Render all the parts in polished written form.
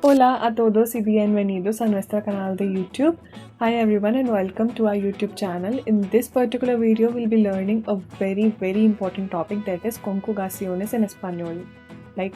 Hola a todos y bienvenidos a nuestro canal de YouTube. Hi everyone and welcome to our YouTube channel. In this particular video, we'll be learning a very important topic, that is conjugaciones en español, like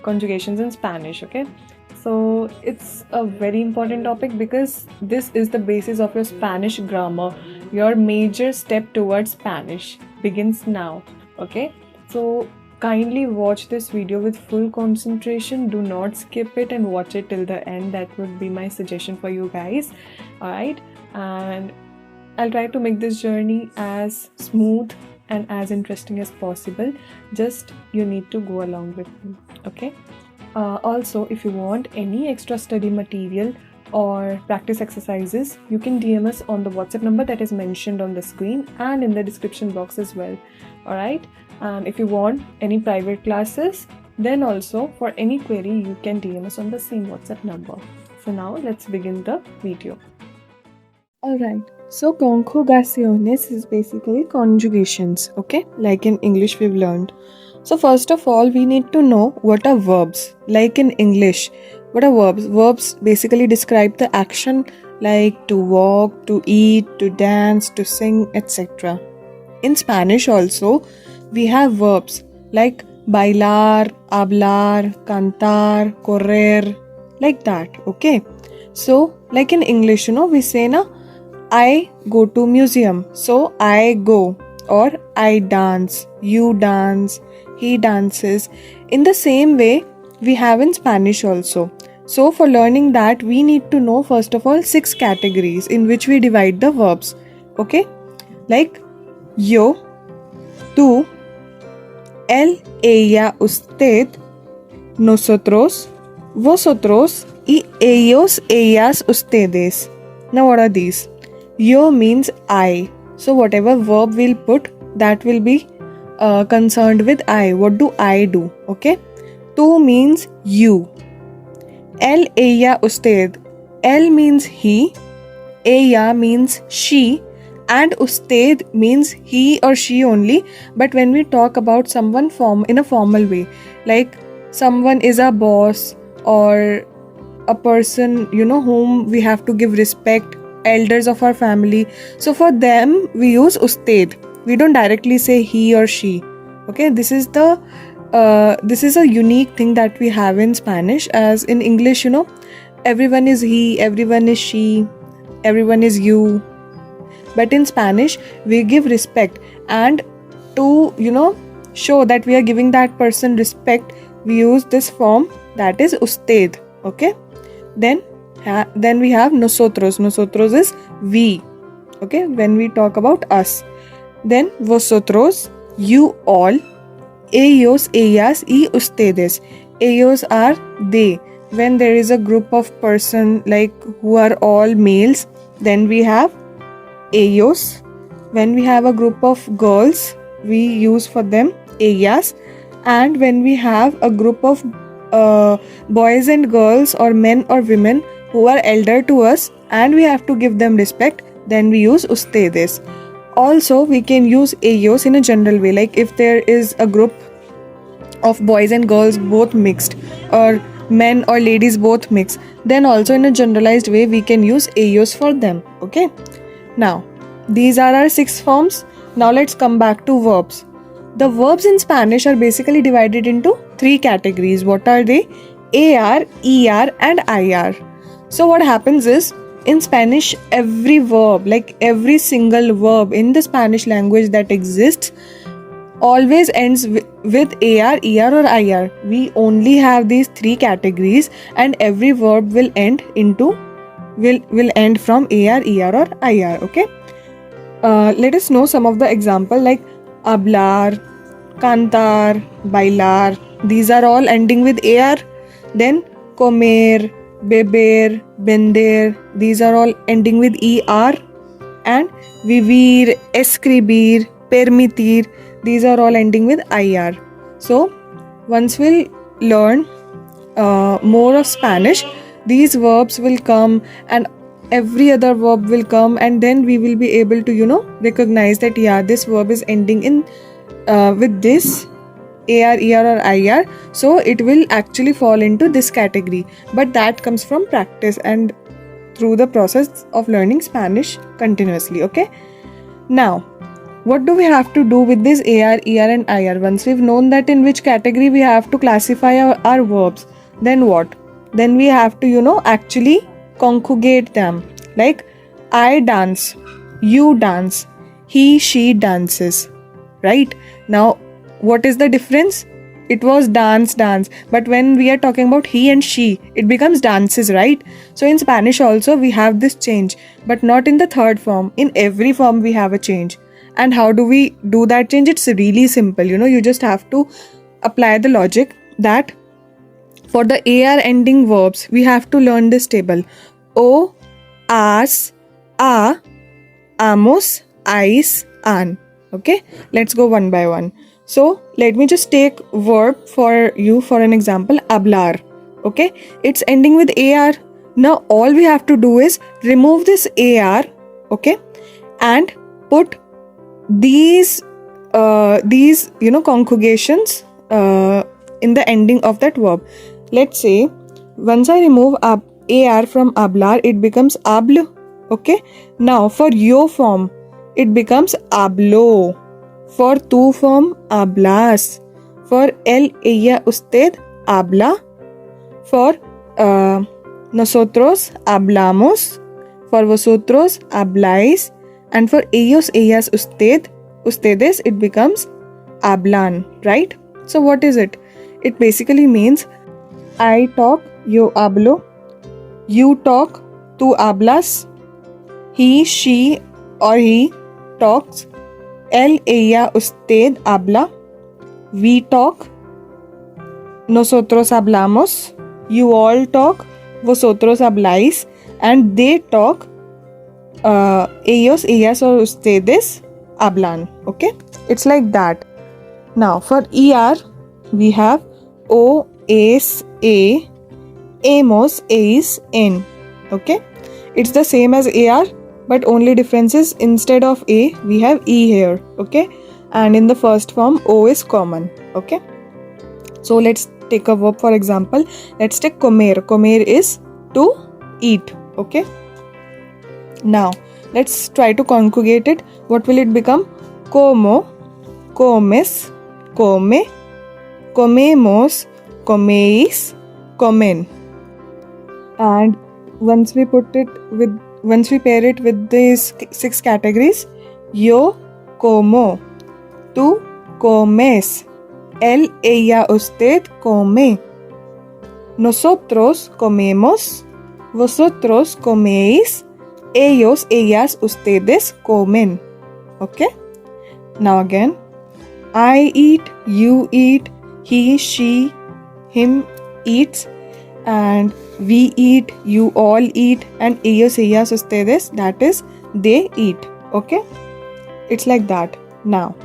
conjugations in Spanish, okay? So it's a very important topic because this is the basis of your Spanish grammar. Your major step towards Spanish begins now, okay? So kindly watch this video with full concentration. Do not skip it and watch it till the end. That would be my suggestion for you guys. Alright, and I'll try to make this journey as smooth and as interesting as possible. Just you need to go along with me, okay? Also, if you want any extra study material or practice exercises, you can DM us on the WhatsApp number that is mentioned on the screen and in the description box as well. Alright, and if you want any private classes, then also for any query you can DM us on the same WhatsApp number. So now let's begin the video. Alright, so conjugaciones is basically conjugations, okay? Like in English we've learned. So first of all, we need to know what are verbs. Like in English, what are verbs? Verbs basically describe the action like to walk, to eat, to dance, to sing, etc. In Spanish also, we have verbs like bailar, hablar, cantar, correr, like that, okay? So, like in English, we say na, I go to museum, so I go, or I dance, you dance, he dances. In the same way, we have in Spanish also. So, for learning that, we need to know first of all 6 categories in which we divide the verbs, okay? Like yo, tú, él, ella, usted, nosotros, vosotros, y ellos, ellas, ustedes. Now what are these? Yo means I. So whatever verb we'll put, that will be concerned with I. What do I do? Okay. Tú means you. Él, ella, usted. Él means he. Ella means she. And usted means he or she only. But when we talk about someone in a formal way, like someone is a boss or a person, whom we have to give respect, elders of our family. So for them, we use usted. We don't directly say he or she. Okay, this is a unique thing that we have in Spanish. As in English, everyone is he, everyone is she, everyone is you. But in Spanish, we give respect, and to show that we are giving that person respect, we use this form, that is usted. Okay, then we have nosotros. Nosotros is we. Okay, when we talk about us. Then vosotros, you all. Ellos, ellas, y ustedes. Ellos are they. When there is a group of person like who are all males, then we have ellos. When we have a group of girls, we use for them ellas. And when we have a group of boys and girls or men or women who are elder to us and we have to give them respect, then we use ustedes. Also, we can use ellos in a general way, like if there is a group of boys and girls both mixed, or men or ladies both mixed, then also in a generalized way we can use ellos for them. Okay, now these are our 6 forms. Now let's come back to verbs. The verbs in Spanish are basically divided into 3 categories. What are they? AR, ER and IR. So what happens is, in Spanish, every verb, like every single verb in the Spanish language that exists, always ends with AR, ER or IR. We only have these 3 categories, and every verb will end from AR, ER or IR. Okay. Let us know some of the example, like hablar, cantar, bailar. These are all ending with AR. Then comer, beber, vender. These are all ending with ER. And vivir, escribir, permitir. These are all ending with IR. So once we'll learn more of Spanish, these verbs will come and every other verb will come, and then we will be able to recognize that this verb is ending in with this AR, ER or IR, so it will actually fall into this category. But that comes from practice and through the process of learning Spanish continuously. Okay. Now, what do we have to do with this AR, ER and IR? Once we've known that in which category we have to classify our verbs, then what? Then we have to, actually conjugate them. Like, I dance, you dance, he, she dances. Right? Now, what is the difference? It was dance, but when we are talking about he and she, it becomes dances, right? So in Spanish also we have this change, but not in the third form. In every form we have a change. And how do we do that change? It's really simple. You just have to apply the logic that for the AR ending verbs, we have to learn this table. O, as, a, amos, ais, an. Okay, let's go one by one. So let me just take verb for you for an example, hablar. Okay, it's ending with AR. Now all we have to do is remove this AR, okay, and put these conjugations in the ending of that verb. Let's say once I remove AR from hablar, it becomes hablo. Okay, now for yo form, it becomes hablo. For tú form, hablas. For él, ella, usted, habla. For nosotros, hablamos. For vosotros, habláis. And for ellos, ellas, ustedes, it becomes hablan, right? So what is it? It basically means I talk, yo hablo. You talk, tú hablas. He, she or he talks. Él, ella, usted habla. We talk. Nosotros hablamos. You all talk. Vosotros habláis. And they talk. Ellos, ellas or ustedes hablan. Okay? It's like that. Now, for ER, we have O, es, a, amos, eis, en. Okay? It's the same as AR. But only difference is instead of A, we have E here, okay? And in the first form, O is common, okay? So let's take a verb for example. Let's take comer. Comer is to eat, okay? Now, let's try to conjugate it. What will it become? Como, comes, come, comemos, coméis, comen. And once we pair it with these 6 categories, yo como, tú comes, él, ella, usted come, nosotros comemos, vosotros coméis, ellos, ellas, ustedes comen. Okay? Now again, I eat, you eat, he, she, him eats, and we eat, you all eat, and ellos, ellas, ustedes, that is, they eat. Okay? It's like that. Now,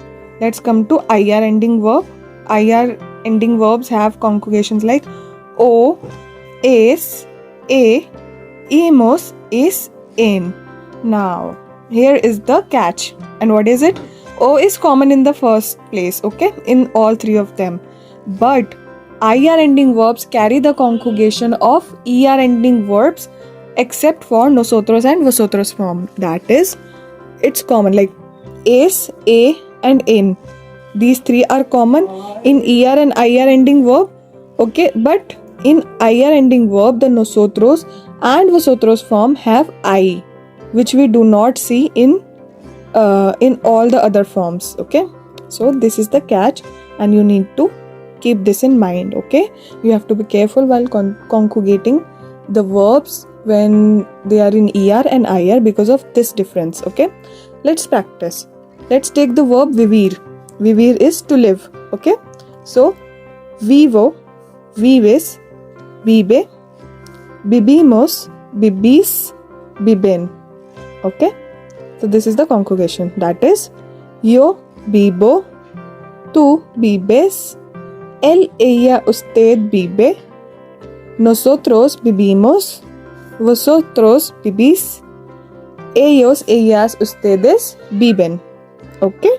let's come to IR ending verb. IR ending verbs have conjugations like O, es, a, emos, is, en. Now, here is the catch. And what is it? O is common in the first place, okay? In all 3 of them. But IR ending verbs carry the conjugation of ER ending verbs except for nosotros and vosotros form. That is, it's common like es, a and en. These 3 are common in ER and IR ending verb. Okay, but in IR ending verb, the nosotros and vosotros form have I, which we do not see in all the other forms. Okay, so this is the catch, and you need to keep this in mind. Okay, you have to be careful while conjugating the verbs when they are in ER and IR because of this difference. Okay, let's practice. Let's take the verb vivir. Vivir is to live. Okay, so vivo, vives, vive, vivimos, vivís, viven. Okay, so this is the conjugation. That is, yo vivo, tú vives, él, ella, usted vive, nosotros vivimos, vosotros vivís, ellos, ellas, ustedes viven. Okay,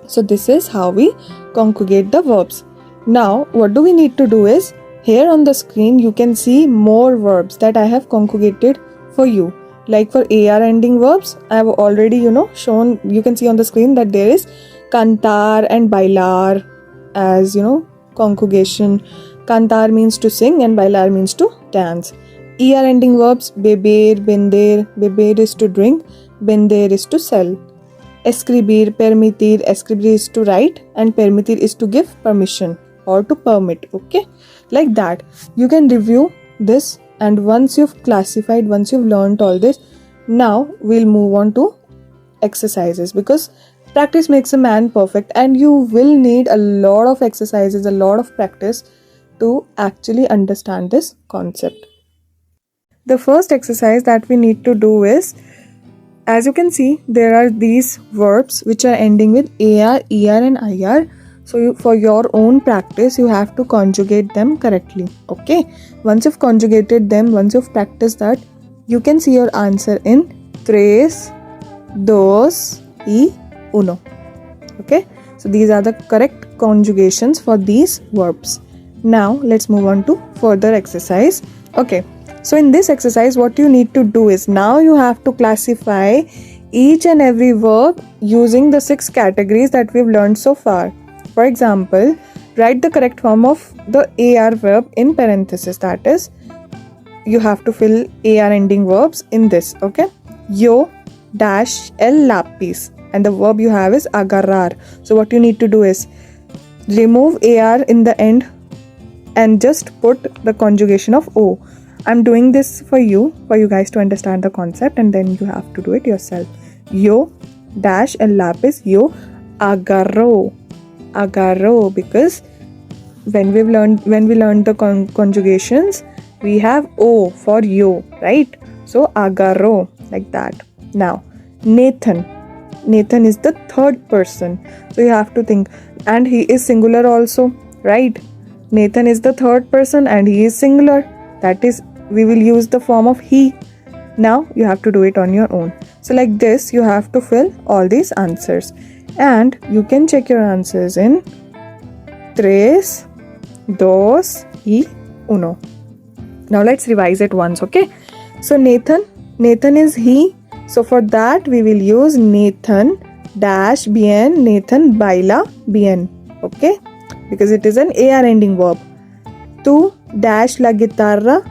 So this is how we conjugate the verbs. Now what do we need to do is, here on the screen you can see more verbs that I have conjugated for you. Like for AR ending verbs, I have already shown, you can see on the screen that there is cantar and bailar as conjugation. Cantar means to sing and bailar means to dance. ER ending verbs, beber, vender. Beber is to drink, vender is to sell. Escribir, permitir. Escribir is to write and permitir is to give permission or to permit. Okay, like that you can review this, and once you've classified, once you've learned all this, now we'll move on to exercises, because practice makes a man perfect and you will need a lot of exercises, a lot of practice to actually understand this concept. The first exercise that we need to do is, as you can see, there are these verbs which are ending with AR, ER and IR. So for your own practice, you have to conjugate them correctly. Okay. Once you've conjugated them, once you've practiced that, you can see your answer in 3, 2 y 1. Okay. So these are the correct conjugations for these verbs. Now let's move on to further exercise. Okay. So in this exercise, what you need to do is, now you have to classify each and every verb using the 6 categories that we've learned so far. For example, write the correct form of the AR verb in parenthesis. That is, you have to fill AR ending verbs in this. Okay. Yo dash el lápiz, and the verb you have is agarrar. So what you need to do is remove AR in the end and just put the conjugation of O. I'm doing this for you guys to understand the concept, and then you have to do it yourself. Yo dash el lápiz, yo agarró. Agarró, because when we learned the conjugations, we have O for yo, right? So agarró, like that. Now Nathan is the third person, so you have to think, and he is singular also, right? Nathan is the third person and he is singular, that is, we will use the form of he. Now you have to do it on your own. So like this, you have to fill all these answers, and you can check your answers in 3, 2 y 1. Now let's revise it once. Okay. So Nathan is he. So for that we will use Nathan dash bien, Nathan baila bien. Okay, because it is an AR ending verb. Tu dash la guitarra,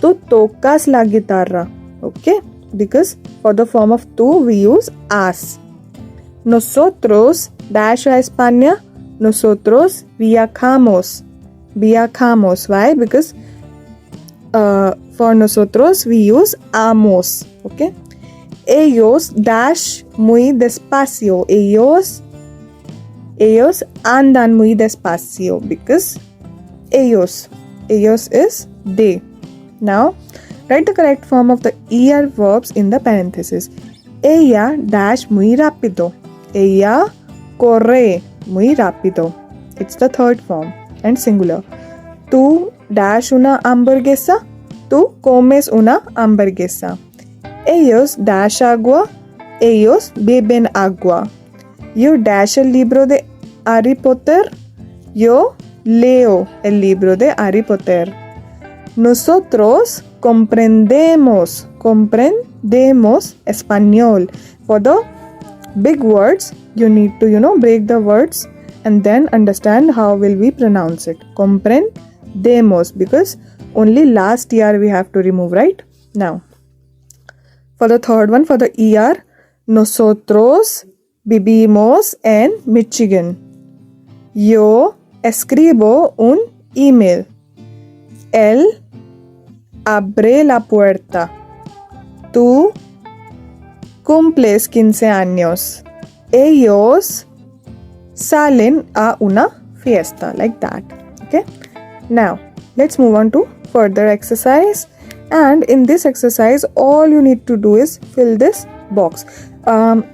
tu tocas la guitarra. Okay, because for the form of tu we use as. Nosotros dash a España, nosotros viajamos. Viajamos. Why? Because for nosotros we use amos. Okay. Ellos dash muy despacio. Ellos andan muy despacio, because ellos is they. Now write the correct form of the ER verbs in the parenthesis. Ella dash muy rápido. Ella corre muy rápido. It's the third form and singular. Tú dash una hamburguesa. Tú comes una hamburguesa. Ellos dash agua. Ellos beben agua. You dash el libro de Harry Potter. Yo leo el libro de Harry Potter. Nosotros comprendemos español. For the big words, you need to break the words and then understand how will we pronounce it. Comprendemos, because only last ER we have to remove, right? Now for the third one, for the ER, nosotros vivimos en Michigan. Yo escribo un email. Él abre la puerta. Tú cumples 15 años. Ellos salen a una fiesta, like that. Okay. Now let's move on to further exercise. And in this exercise, all you need to do is fill this box.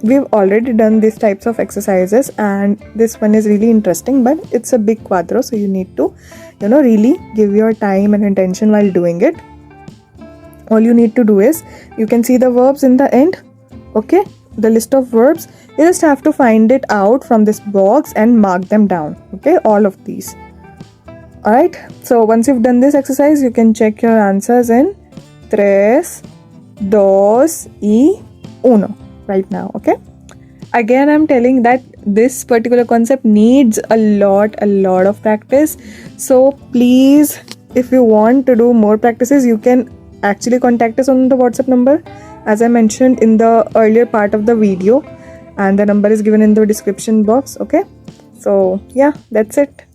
We've already done these types of exercises, and this one is really interesting, but it's a big quadro, so you need to really give your time and attention while doing it. All you need to do is, you can see the verbs in the end. Okay, the list of verbs, you just have to find it out from this box and mark them down. Okay, all of these. Alright, so once you've done this exercise, you can check your answers in 3, 2 y 1 right now. Okay, again I'm telling that this particular concept needs a lot of practice. So please, if you want to do more practices, you can actually contact us on the WhatsApp number as I mentioned in the earlier part of the video, and the number is given in the description box. Okay, so yeah, that's it.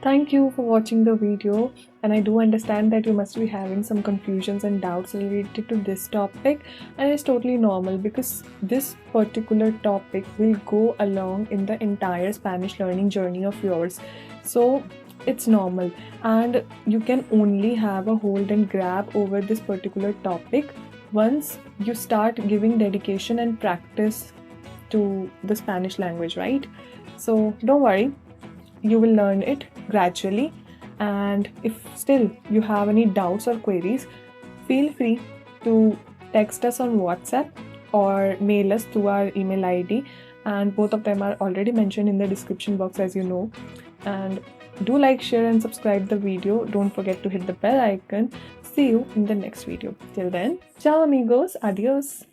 Thank you for watching the video, and I do understand that you must be having some confusions and doubts related to this topic, and it's totally normal because this particular topic will go along in the entire Spanish learning journey of yours. So it's normal, and you can only have a hold and grab over this particular topic once you start giving dedication and practice to the Spanish language, right? So don't worry, you will learn it gradually. And if still you have any doubts or queries, feel free to text us on WhatsApp or mail us through our email ID, and both of them are already mentioned in the description box, as you know. And do like, share and subscribe the video. Don't forget to hit the bell icon. See you in the next video. Till then, ciao amigos, adios.